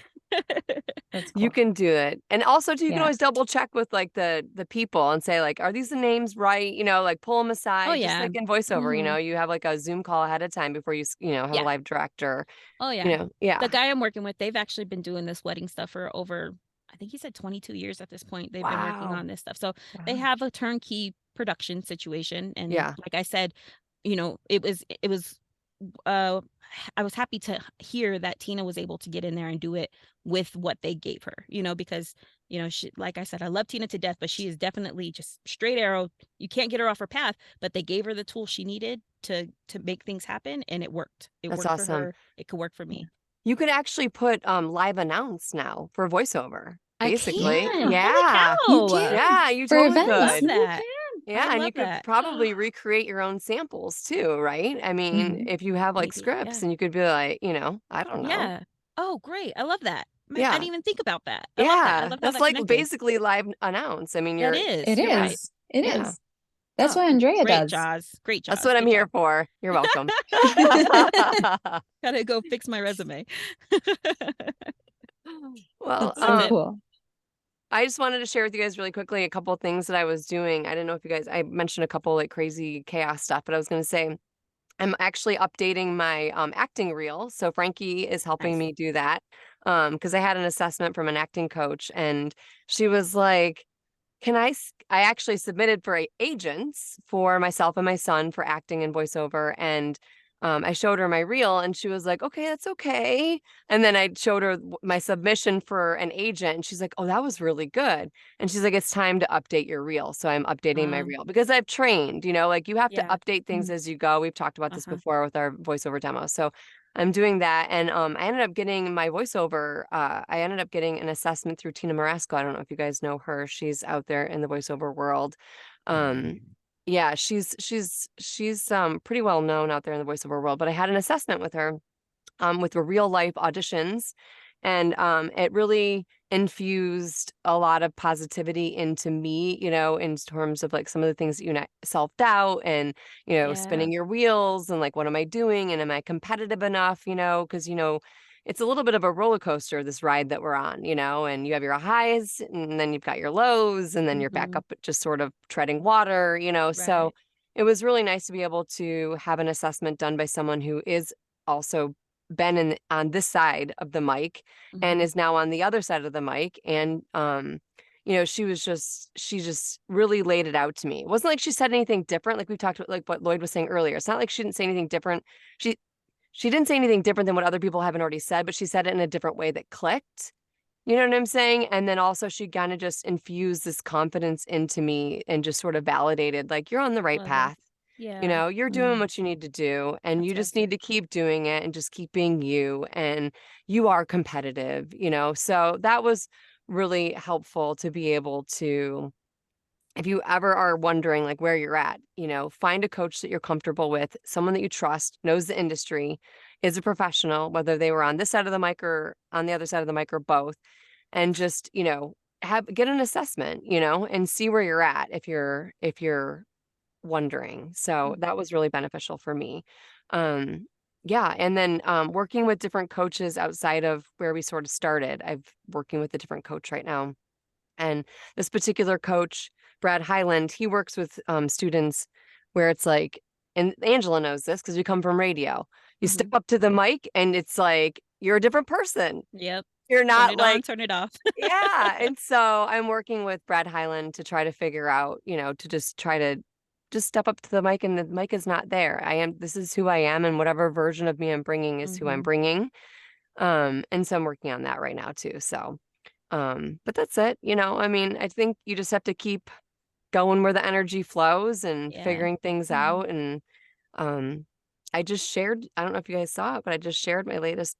That's You cool. can do it. And also too, you can Yeah. always double check with like the people and say like, are these the names right? Like pull them aside, just yeah. like in voiceover, Mhm. you have like a Zoom call ahead of time before you have a Yeah. live director, Oh yeah. yeah. The guy I'm working with, they've actually been doing this wedding stuff for over, I think he said 22 years at this point. They've been working Wow. on this stuff. So they Wow. have a turnkey production situation. And Yeah. like I said, it was I was happy to hear that Tina was able to get in there and do it with what they gave her, because, she, like I said, I love Tina to death, but she is definitely just straight arrow. You can't get her off her path, but they gave her the tools she needed to make things happen. And it worked. It That's worked for awesome. her. It could work for me. You could actually put live announce now for voiceover. I Basically. can. Yeah. You You can. Yeah, you For totally I love events. could. that. Yeah, I and you love could that. probably recreate your own samples too, right? I mean, Mhm. if you have like Maybe. scripts Yeah. and you could be like, I don't know. Yeah. Oh, great. I love that. Man, I Yeah. didn't even think about that. I love that. I Yeah. love how That's that like connected. basically live announce. I mean, That It you're right. is. It Yeah. is. That's Oh, what Andrea Great, does. Jaws. Great, Jaws. that's what I'm Good here job. for. You're welcome. Gotta go fix my resume. Well, That's so cool. I just wanted to share with you guys really quickly a couple of things that I was doing. I didn't know if you guys, I mentioned a couple like crazy chaos stuff, but I was going to say I'm actually updating my acting reel. So Frankie is helping Nice. me do that because I had an assessment from an acting coach and she was like, I actually submitted for agents for myself and my son for acting and voiceover. And I showed her my reel and she was like, okay, that's okay. And then I showed her my submission for an agent and she's like, oh, that was really good. And she's like, it's time to update your reel. So I'm updating my reel because I've trained, like you have to Yeah. update things as you go. We've talked about this before with our voiceover demo. So I'm doing that. And I ended up getting my voiceover. I ended up getting an assessment through Tina Marasco. I don't know if you guys know her. She's out there in the voiceover world. Yeah, she's pretty well known out there in the voiceover world, but I had an assessment with her with the real life auditions. And it really infused a lot of positivity into me, in terms of like some of the things that self-doubt and, spinning your wheels and like, what am I doing? And am I competitive enough? Because, it's a little bit of a roller coaster, this ride that we're on, and you have your highs and then you've got your lows and then you're back up just sort of treading water, So Right. it was really nice to be able to have an assessment done by someone who is also been on this side of the mic and is now on the other side of the mic. And she just really laid it out to me. It wasn't like she said anything different, like we talked about, like what Lloyd was saying earlier. It's not like she didn't say anything different. She didn't say anything different than what other people haven't already said, but she said it in a different way that clicked. You know what I'm saying? And then also she kind of just infused this confidence into me and just sort of validated, like, you're on the right Love it. path. Yeah. You're doing what you need to do and you just need to keep doing it and just keep being you. And you are competitive, So that was really helpful to be able to, if you ever are wondering like where you're at, find a coach that you're comfortable with, someone that you trust, knows the industry, is a professional, whether they were on this side of the mic or on the other side of the mic or both, and just, get an assessment, and see where you're at if you're wondering. So that was really beneficial for me. Yeah. And then working with different coaches outside of where we sort of started. I'm working with a different coach right now. And this particular coach, Brad Highland, he works with students where it's like, and Angela knows this because you come from radio. You step up to the mic and it's like you're a different person. Yep. You're Turn not it like on, turn it off. yeah. And so I'm working with Brad Highland to try to figure out, to just try to just step up to the mic and the mic is not there. This is who I am and whatever version of me I'm bringing is who I'm bringing. And so I'm working on that right now too. So, but that's it. I mean, I think you just have to keep going where the energy flows and Yeah. figuring things out. And, I just shared, I don't know if you guys saw it, but I just shared my latest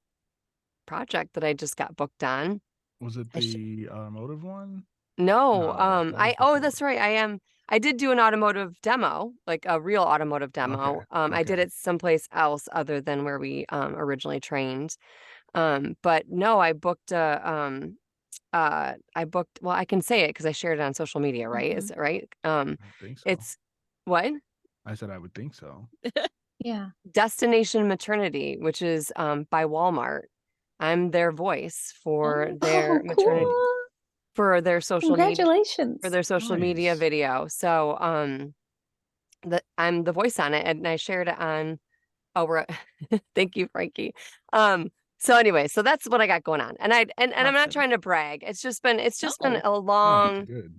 project that I just got booked on. Was it the automotive one? No, No, that was before. that's right. I did do an automotive demo, like a real automotive demo. I did okay. it someplace else other than where we originally trained. But no, well, I can say it because I shared it on social media, right? Is it right? I think so. It's what? I said I would think so. Yeah. Destination Maternity, which is by Walmart. I'm their voice for their Oh, maternity, cool. for their social media, Congratulations. for their social media Nice. video. So I'm the voice on it, and I shared it on thank you, Frankie. So anyway, so that's what I got going on. And I'm not Awesome. trying to brag. It's just been No, a No, it's long, good.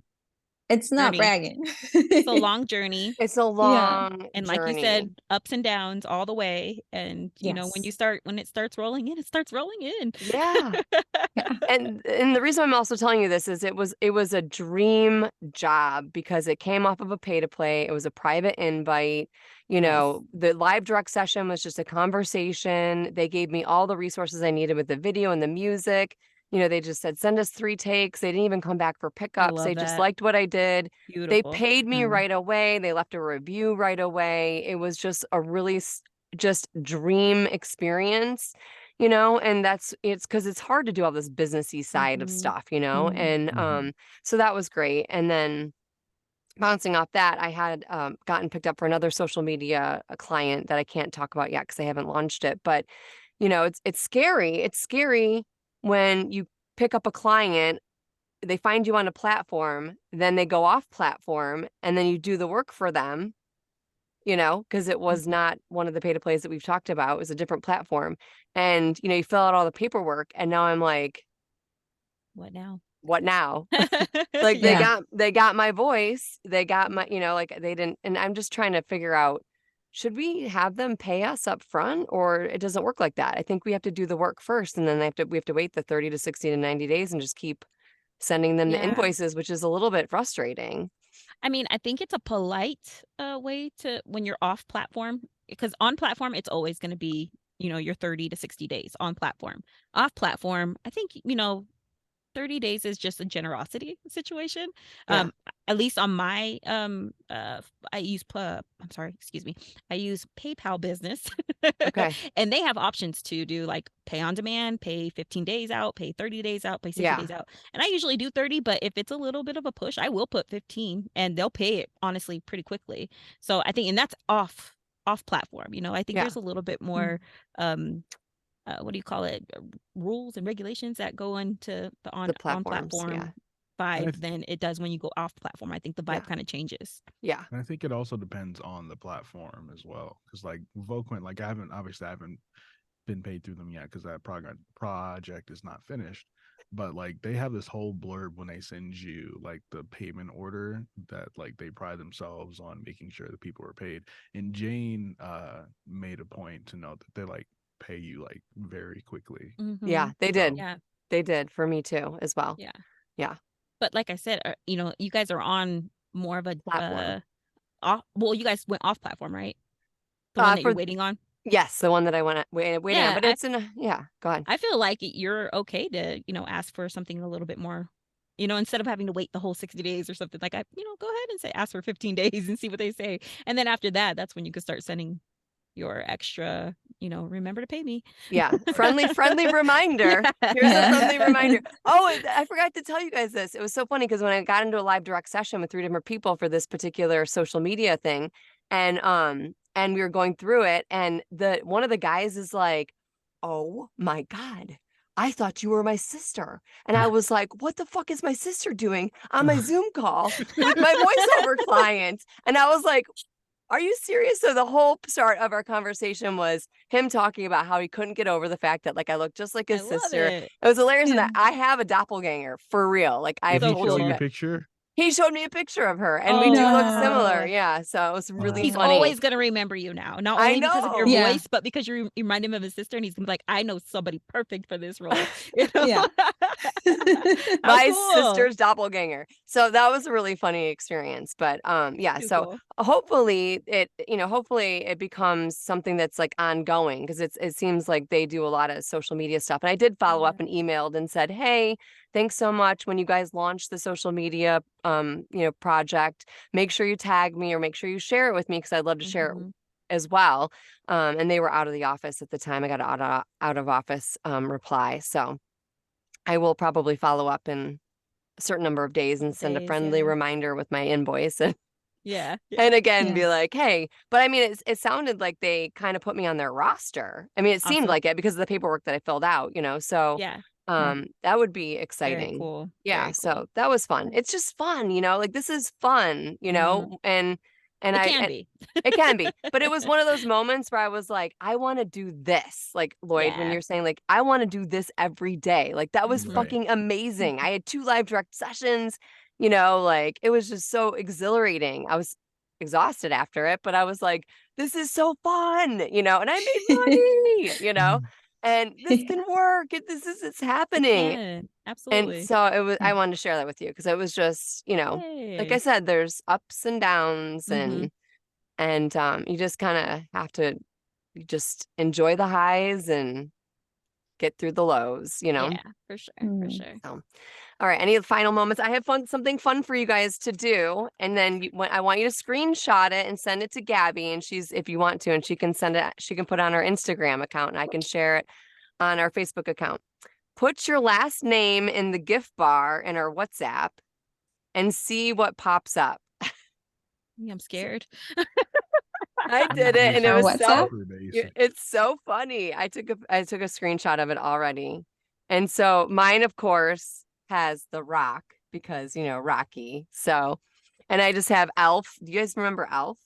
It's not Journey. bragging. it's a long journey. it's a long And like you journey. said, ups and downs all the way. And you know, when Yes. it starts rolling in, it starts rolling in. Yeah. Yeah. And the reason I'm also telling you this is it was a dream job because it came off of a pay to play. It was a private invite. You know, the live direct session was just a conversation. They gave me all the resources I needed with the video and the music. You know, they just said, send us 3 takes. They didn't even come back for pickups. love They just that. liked what I did. They Beautiful. paid me Mm. right away. They left a review right away. It was just a really just dream experience, you know, and it's because it's hard to do all this businessy side of Mhm. stuff, you know, Mhm. and Mhm. so that was great. And then bouncing off that, I had gotten picked up for another social media client that I can't talk about yet because I haven't launched it. But you know, it's scary. It's scary when you pick up a client, they find you on a platform, then they go off platform, and then you do the work for them, you know, because it was not one of the pay to plays that we've talked about. It was a different platform. And, you know, you fill out all the paperwork, and now I'm like, What now? what now? Like Yeah. they got my voice, they got my, you know, like they didn't, and I'm just trying to figure out, should we have them pay us up front, or it doesn't work like that? I think we have to do the work first, and then we have to wait the 30 to 60 to 90 days and just keep sending them the Yeah. invoices, which is a little bit frustrating. I mean, I think it's a polite way to when you're off platform, because on platform it's always going to be, you know, your 30 to 60 days on platform. Off platform, I think, you know, 30 days is just a generosity situation. Yeah. At least on my I use I'm sorry, excuse me. I use PayPal Business. Okay. And they have options to do like pay on demand, pay 15 days out, pay 30 days out, pay 60 Yeah. days out. And I usually do 30, but if it's a little bit of a push, I will put 15 and they'll pay it honestly pretty quickly. So I think, and that's off platform, you know. I think Yeah. there's a little bit more what do you call it, rules and regulations that go into the on platforms, platform yeah. vibe than it does when you go off platform. I think the vibe Yeah. kind of changes. Yeah. And I think it also depends on the platform as well. Because like Voquent, like I haven't been paid through them yet because that project is not finished. But like they have this whole blurb when they send you like the payment order that like they pride themselves on making sure that people are paid. And Jane made a point to note that they like pay you like very quickly. Yeah, they So- did. Yeah. They did for me too as well. Yeah. Yeah. But like I said, you know, you guys are on more of a Platform. well, you guys went off platform, right? The one that you're waiting on. Yes, the one that I went waiting Yeah, on, but it's go ahead. I feel like you're okay to, you know, ask for something a little bit more, you know, instead of having to wait the whole 60 days or something. Like you know, go ahead and say ask for 15 days and see what they say. And then after that, that's when you can start sending your extra, you know, remember to pay me. Yeah. Friendly reminder. Yeah. Here's a friendly reminder. Oh, I forgot to tell you guys this. It was so funny because when I got into a live direct session with 3 different people for this particular social media thing, and we were going through it, and one of the guys is like, "Oh my God, I thought you were my sister." And I was like, "What the fuck is my sister doing on my Zoom call with my voiceover client?" And I was like, are you serious? So the whole start of our conversation was him talking about how he couldn't get over the fact that like I look just like his I love sister. it. It was hilarious, and Yeah. that I have a doppelganger for real. Like I've Did he So told show you you a guys. picture? He showed me a picture of her, and Oh, we do look no. similar. Yeah, so it was really He's funny. always gonna remember you now, not I only because of your know. Yeah. voice, but because you remind him of his sister, and he's gonna be like, "I know somebody perfect for this role." You know? Yeah. My cool. sister's doppelganger. So that was a really funny experience. But yeah, Too so cool. hopefully it becomes something that's like ongoing, because it seems like they do a lot of social media stuff. And I did follow up and emailed and said, hey, thanks so much. When you guys launch the social media project, make sure you tag me or make sure you share it with me, because I'd love to share it Mhm. as well. And they were out of the office at the time. I got an out of office reply. So I will probably follow up in a certain number of days and send a Days, friendly yeah. reminder with my invoice and, Yeah. and again Yeah. be like, hey, but I mean, it sounded like they kind of put me on their roster. I mean, it seemed Awesome. like it because of the paperwork that I filled out, so Yeah. that would be Very exciting. cool. Yeah, Very so cool. that was fun. It's just fun, like this is fun, Mhm. and It can be. it can be, but it was one of those moments where I was like, I want to do this. Like Lloyd, when Yeah. you're saying like, I want to do this every day. Like that was Right. fucking amazing. I had 2 live direct sessions, like it was just so exhilarating. I was exhausted after it, but I was like, this is so fun, and I made money, and this can work. It's happening. Yeah. And Absolutely. so it was, I wanted to share that with you because it was just, like I Yay. said, there's ups and downs Mhm. and you just kind of have to just enjoy the highs and get through the lows. Yeah, for sure. For Mm. sure. So, all right, any final moments? I have something fun for you guys to do, and then I want you to screenshot it and send it to Gabby, and if you want to, and she can send it. She can put it on her Instagram account, and I can share it on our Facebook account. Put your last name in the gift bar in our WhatsApp and see what pops up. Yeah, I'm scared. I did it, and it Or was WhatsApp? Super basic. it's so funny. I took a screenshot of it already. And so mine, of course, has the rock because, Rocky. So, and I just have Elf. Do you guys remember Elf?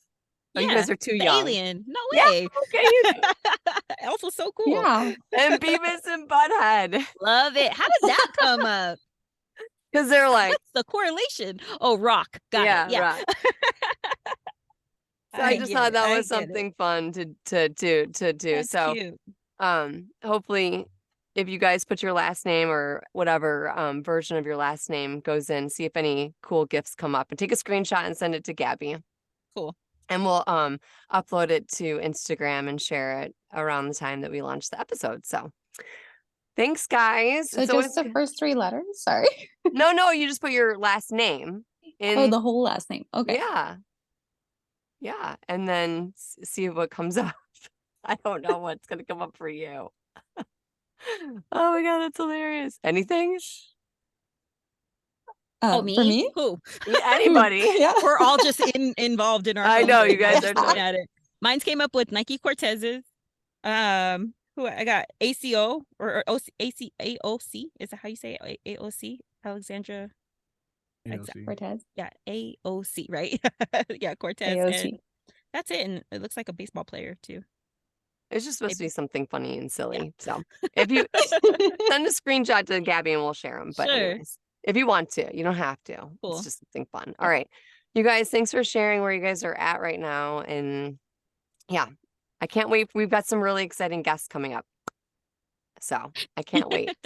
Oh, you Yeah. guys are too The young. alien. No Yeah, way. okay, you do. Elf was so cool. Yeah. And Beavis and Butthead. Love it. How did that come up? Because they're like, What's the correlation? Oh, rock. Got yeah, it. Yeah. rock. So I just get thought it. that I was get it. something fun to do. That's So cute. hopefully if you guys put your last name or whatever version of your last name goes in, see if any cool gifts come up and take a screenshot and send it to Gabby. Cool. And we'll upload it to Instagram and share it around the time that we launch the episode. So thanks, guys. So It's just the first 3 letters? Sorry. no, you just put your last name in. Oh, the whole last name. Okay. Yeah, and then see what comes up. I don't know what's gonna come up for you. Oh my god, that's hilarious. Anything? Oh, For me? me? Who? Anybody? Yeah. We're all just involved in our I phones know, right you now, guys just are looking at it. Mine's came up with Nike Cortezes. Who I got ACO or OC, AOC. Is that how you say it? AOC? Alexandra. AOC. Cortez. Yeah, AOC, right? Yeah, Cortez. AOC. And that's it. And it looks like a baseball player too. It's just supposed to Maybe. be something funny and silly. So if you send a screenshot to Gabby and we'll share them. But Sure. anyways, if you want to, you don't have to. Cool. It's just something fun. All right. You guys, thanks for sharing where you guys are at right now. And yeah, I can't wait. We've got some really exciting guests coming up. So I can't wait.